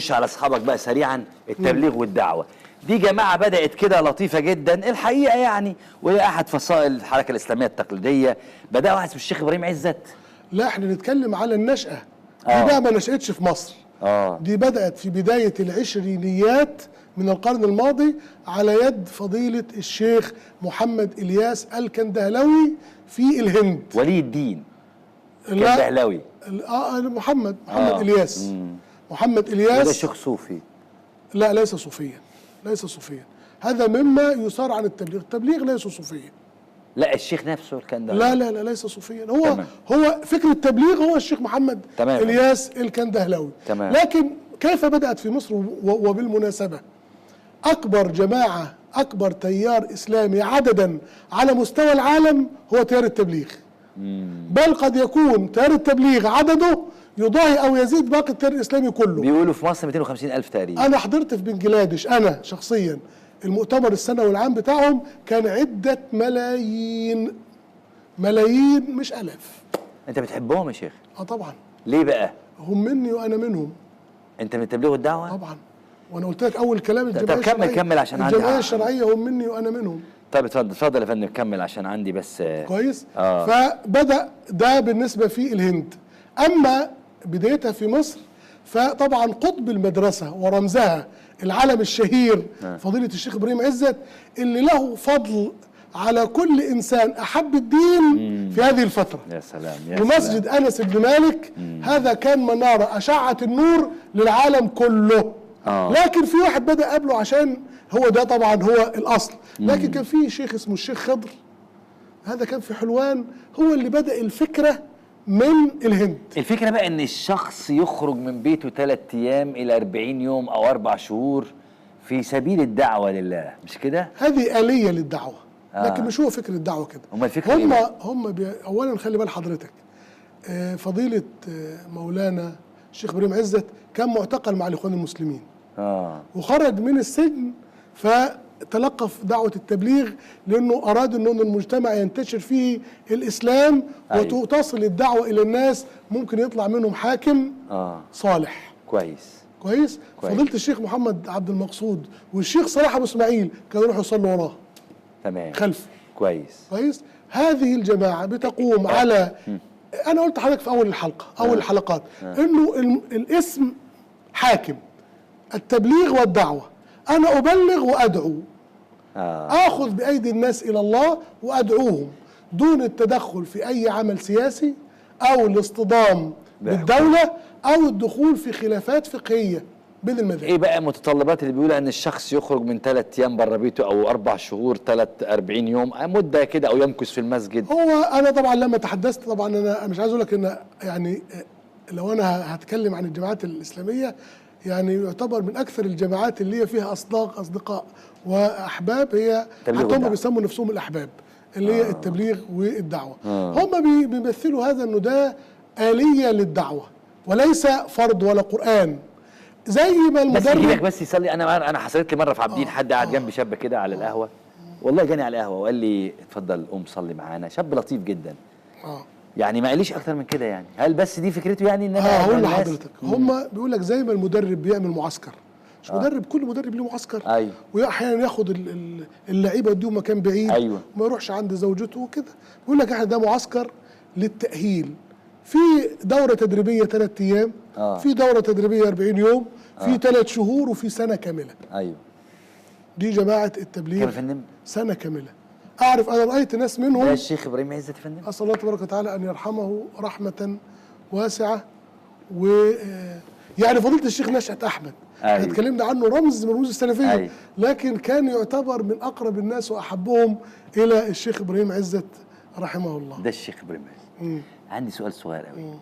على اصحابك بقى سريعا. التبليغ والدعوه دي جماعه بدات كده لطيفه جدا الحقيقه يعني، وهي احد فصائل الحركه الاسلاميه التقليديه. بدا واحد اسمه الشيخ ابراهيم عزت. لا احنا نتكلم على النشأة دي بقى، ما نشأتش في مصر. دي بدأت في بداية العشرينيات من القرن الماضي على يد فضيلة الشيخ محمد إلياس الكندهلوي في الهند. ولي الدين الكندهلوي. محمد إلياس. محمد إلياس. وده شيخ صوفي؟ لا ليس صوفيا، ليس صوفيا. هذا مما يصار عن التبليغ. التبليغ ليس صوفيا. لا الشيخ نفسه الكندهلوي. لا لا لا ليس صوفيا. هو فكر التبليغ هو الشيخ محمد إلياس الكندهلوي. لكن كيف بدأت في مصر؟ وبالمناسبة أكبر جماعة، أكبر تيار إسلامي عددا على مستوى العالم هو تيار التبليغ. بل قد يكون تيار التبليغ عدده يضاهي أو يزيد باقي التيار الإسلامي كله. بيقولوا في مصر 250,000 تقريبا. أنا حضرت في بنجلاديش أنا شخصيا المؤتمر السنوي العام بتاعهم، كان عدة ملايين، ملايين مش آلاف. أنت بتحبهم يا شيخ؟ طبعا. ليه بقى؟ هم مني وأنا منهم. أنت من التبليغ والدعوة؟ طبعا. وأنا قلت لك أول كلام الجمعية الشرعية. طب كمل عشان عندي الجمعية الشرعية هم مني وأنا منهم. طيب اتفضل يا فندم كمل عشان عندي بس. كويس؟ فبدأ ده بالنسبة في الهند. أما بدايتها في مصر فطبعا قطب المدرسة ورمزها العالم الشهير فضيلة الشيخ إبراهيم عزت، اللي له فضل على كل إنسان أحب الدين في هذه الفترة. يا سلام يا بمسجد أنس بن مالك. هذا كان منارة أشعت النور للعالم كله. لكن في واحد بدأ قبله عشان هو ده طبعا هو الأصل. لكن كان في شيخ اسمه الشيخ خضر، هذا كان في حلوان، هو اللي بدأ الفكرة من الهند. الفكرة بقى ان الشخص يخرج من بيته 3 أيام الى 40 يوم او 4 شهور في سبيل الدعوة لله، مش كده؟ هذه آلية للدعوة. لكن مش هو فكر الدعوة كده. هم الفكرة اولا خلي بال حضرتك، فضيلة مولانا الشيخ ابراهيم عزت كان معتقل مع الاخوان المسلمين. وخرج من السجن فتلقى دعوة التبليغ، لأنه أراد أن المجتمع ينتشر فيه الإسلام. وتصل الدعوة إلى الناس، ممكن يطلع منهم حاكم صالح. كويس. فضيلة الشيخ محمد عبد المقصود والشيخ صلاح أبو إسماعيل كانوا يروحوا يصلوا وراه. تمام. خلفه. كويس. هذه الجماعة بتقوم على، أنا قلت لحضرتك في أول الحلقة، أول الحلقات، إنه الاسم حاكم التبليغ والدعوة. أنا أبلغ وأدعو. آخذ بأيدي الناس إلى الله وأدعوهم دون التدخل في أي عمل سياسي أو الاصطدام بالدولة أو الدخول في خلافات فقهية بين المذاهب. إيه بقى المتطلبات اللي بيقولها أن الشخص يخرج من 3 أيام بره بيته أو 4 شهور 40 يوم مدة كده، أو يمكث في المسجد؟ هو أنا طبعا لما تحدثت، طبعا أنا مش عايز أقول لك إن يعني لو أنا هتكلم عن الجماعات الإسلامية، يعني يعتبر من أكثر الجماعات اللي هي فيها أصدقاء وأحباب، هي حتى هم بيسموا نفسهم الأحباب، اللي هي التبليغ والدعوة. هم بيمثلوا هذا إنه ده آلية للدعوة وليس فرض ولا قرآن. زي ما المدرب بس يصلي. أنا حصلت لي مرة في عابدين حد قاعد جنبي شاب كده على القهوة، والله جاني على القهوة وقال لي اتفضل قوم صلي معانا. شاب لطيف جدا. يعني ما قاليش اكتر من كده. يعني هل بس دي فكرته؟ يعني ان انا هقول لحضرتك، هم بيقول لك زي ما المدرب بيعمل معسكر، مش مدرب، كل مدرب له معسكر. واحيانا ياخد اللعيبه يديهم مكان بعيد. وما يروحش عند زوجته وكده. بيقول لك احنا ده معسكر للتاهيل، في دوره تدريبيه 3 ايام، في دوره تدريبيه 40 يوم، في 3 شهور، وفي سنه كامله. دي جماعه التبليغ. سنه كامله. أعرف، أنا رأيت ناس منهم. ده الشيخ إبراهيم عزت يا فندم. أسأل الله تبارك وتعالى أن يرحمه رحمة واسعة. يعني فضيلة الشيخ نشأت أحمد، احنا اتكلمنا عنه، رمز من رموز السلفية. لكن كان يعتبر من أقرب الناس وأحبهم إلى الشيخ إبراهيم عزت رحمه الله. ده الشيخ إبراهيم عزت. عندي سؤال صغير قوي.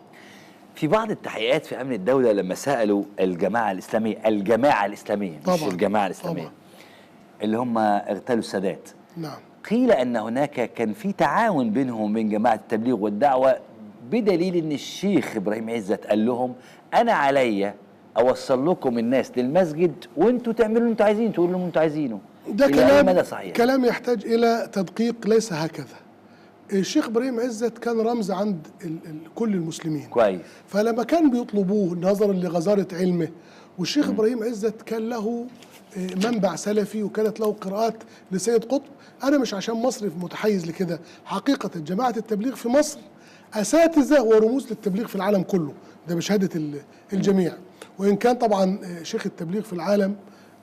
في بعض التحقيقات في أمن الدولة لما سألوا الجماعة الإسلامية مش الجماعة الإسلامية اللي هم اغتالوا السادات، قيل أن هناك كان في تعاون بينهم وبين جماعة التبليغ والدعوة، بدليل أن الشيخ إبراهيم عزت قال لهم أنا عليا أوصل لكم الناس للمسجد وأنتوا تعملوا اللي أنتوا عايزينه، تقولوا اللي أنتوا عايزينه. ده كلام يحتاج إلى تدقيق، ليس هكذا. الشيخ إبراهيم عزت كان رمز عند كل المسلمين. كويس. فلما كان بيطلبوه نظرا لغزارة علمه والشيخ ابراهيم عزت كان له منبع سلفي، وكانت له قراءات لسيد قطب. انا مش عشان مصري متحيز لكده، حقيقه جماعه التبليغ في مصر اساتذه ورموز للتبليغ في العالم كله، ده بشهاده الجميع. وان كان طبعا شيخ التبليغ في العالم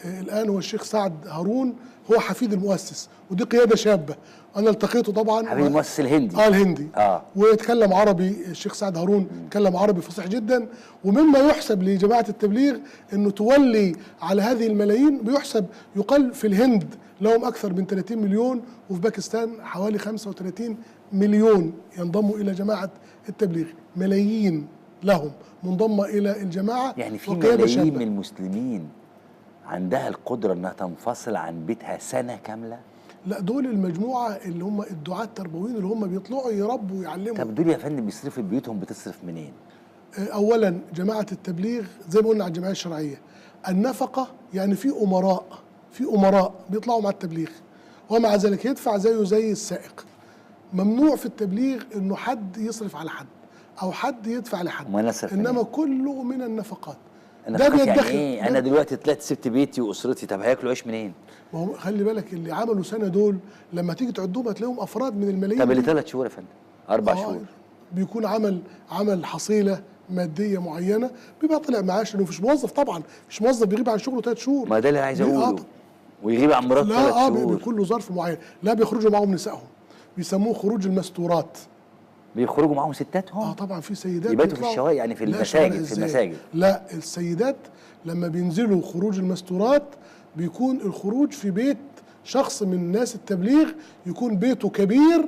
الان هو الشيخ سعد هارون، هو حفيد المؤسس، ودي قياده شابه. انا التقيته طبعا، حفيد المؤسس الهندي. الهندي. ويتكلم عربي، الشيخ سعد هارون يتكلم عربي فصيح جدا. ومما يحسب لجماعه التبليغ انه تولي على هذه الملايين، بيحسب يقال في الهند لهم اكثر من 30 مليون، وفي باكستان حوالي 35 مليون ينضموا الى جماعه التبليغ، ملايين لهم منضمه الى الجماعه. يعني في ملايين من المسلمين عندها القدره انها تنفصل عن بيتها سنه كامله؟ لا، دول المجموعه اللي هم الدعاة التربويين اللي هم بيطلعوا يربوا ويعلموا. طب دول يا فندم بيصرفوا بيوتهم، بتصرف منين؟ اولا جماعه التبليغ زي ما قلنا على الجمعيه الشرعيه، النفقه يعني في امراء بيطلعوا مع التبليغ، ومع ذلك يدفع زيه زي السائق. ممنوع في التبليغ انه حد يصرف على حد او حد يدفع لحد، انما كله من النفقات. ده بيدخل يعني ايه؟ انا دلوقتي طلعت سبت بيتي واسرتي، طب هياكلوا عيش منين؟ ما هو خلي بالك اللي عملوا سنه دول لما تيجي تعدهم هتلاقيهم افراد من الملايين. طب اللي 3 شهور يا فندم، 4 شهور بيكون عمل حصيله ماديه معينه، بيبقى طلع معاش، لانه مش موظف طبعا، مش موظف بيغيب عن شغله 3 شهور. ما ده اللي عايز اقوله. ويغيب عن مراته 3 شهور. لا بيكون له ظرف معين. لا، بيخرجوا معاهم نسائهم، بيسموه خروج المستورات. بيخرجوا معاهم ستاتهم؟ طبعا في سيدات يباتوا في الشوارع، يعني في المساجد. لا، السيدات لما بينزلوا خروج المستورات بيكون الخروج في بيت شخص من ناس التبليغ، يكون بيته كبير،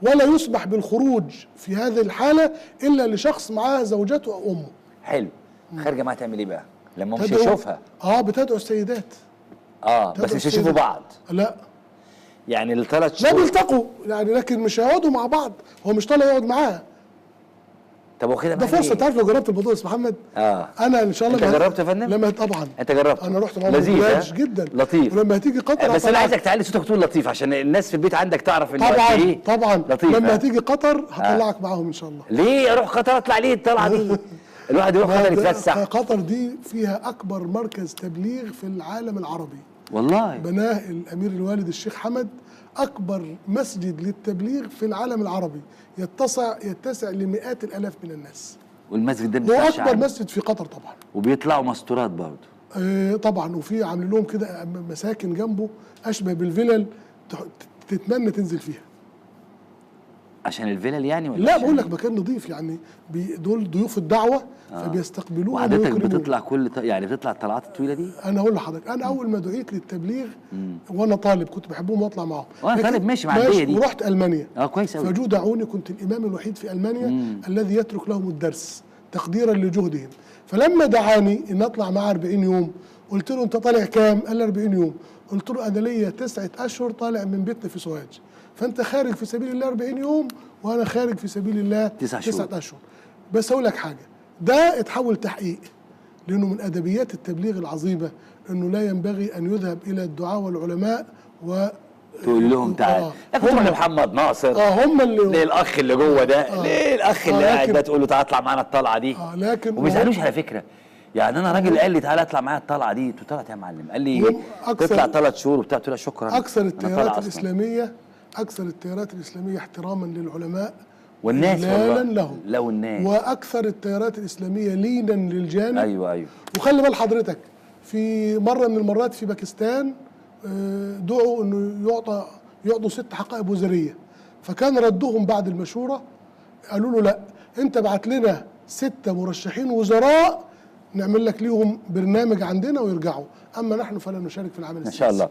ولا يسمح بالخروج في هذه الحالة إلا لشخص معاه زوجته أو أمه. حلو. خارجة معاه تعمل إيه بقى؟ لما مش يشوفها؟ بتدعو السيدات. بس مش هيشوفوا بعض؟ لا، يعني ال3 شهور لا بيلتقوا يعني، لكن مش هيقعدوا مع بعض، هو مش طالع يقعد معاها. طب هو كده ده فرصه. تعرف لو جربت الموضوع يا استاذ محمد، انا ان شاء الله. انت جربت يا فندم؟ لما طبعا انت جربت؟ انا رحت معاهم. لذيذ جدا، لطيف. ولما هتيجي قطر بس انا عايزك تعلي صوتك تقول لطيف عشان الناس في البيت عندك تعرف ان طبعا لطيف. لما هتيجي قطر هطلعك معاهم ان شاء الله. ليه اروح قطر؟ اطلع ليه الطلعه دي؟ الواحد يروح قطر يتفسح. قطر دي فيها اكبر مركز تبليغ في العالم العربي والله. بناه الامير الوالد الشيخ حمد، اكبر مسجد للتبليغ في العالم العربي، يتسع لمئات الالاف من الناس. والمسجد ده هو اكبر مسجد في قطر طبعا. وبيطلعوا مستورات برضه. طبعا، وفي عاملين لهم كده مساكن جنبه اشبه بالفلل، تتمنى تنزل فيها. عشان الفلل يعني ولا؟ لا، بقول لك مكان نظيف يعني، دول ضيوف الدعوه فبيستقبلوهم. وحضرتك بتطلع يعني بتطلع الطلعات الطويله دي؟ انا اقول لحضرتك، انا اول ما دعيت للتبليغ وانا طالب كنت بحبهم واطلع معاهم. وانا طالب ماشي مع الديه دي. ورحت المانيا. كويس قوي. فجو دعوني، كنت الامام الوحيد في المانيا الذي يترك لهم الدرس تقديرا لجهدهم. فلما دعاني ان اطلع معاه 40 يوم، قلت له انت طالع كام؟ قال لي 40 يوم. قلت له انا ليا 9 اشهر طالع من بيتنا في سوهاج، فانت خارج في سبيل الله 40 يوم وانا خارج في سبيل الله 9 اشهر. بس اقول لك حاجه، ده اتحول تحقيق، لانه من ادبيات التبليغ العظيمه انه لا ينبغي ان يذهب الى الدعاة والعلماء تقول لهم تعال. هم محمد ناصر، هم اللي ليه الاخ اللي جوه ده، ليه الاخ اللي قاعد ده تقول له تعال اطلع معانا الطلعه دي. لكن وما يزعلوش على فكره. يعني انا راجل قال لي تعالى اطلع معايا الطلعه دي، قلت له طلعت يا معلم، قال لي تطلع 3 شهور وبتاع، قلت له شكرا. اكثر التيارات الاسلاميه احتراما للعلماء والناس لهم، لو الناس، واكثر التيارات الاسلاميه لينا للجانب. ايوه. وخلي بال حضرتك، في مره من المرات في باكستان دعوا انه يعطوا 6 حقائب وزاريه، فكان ردهم بعد المشوره قالوا له لا، انت بعت لنا 6 مرشحين وزراء نعمل لك ليهم برنامج عندنا ويرجعوا، اما نحن فلا نشارك في العمل السياسي. ما شاء الله.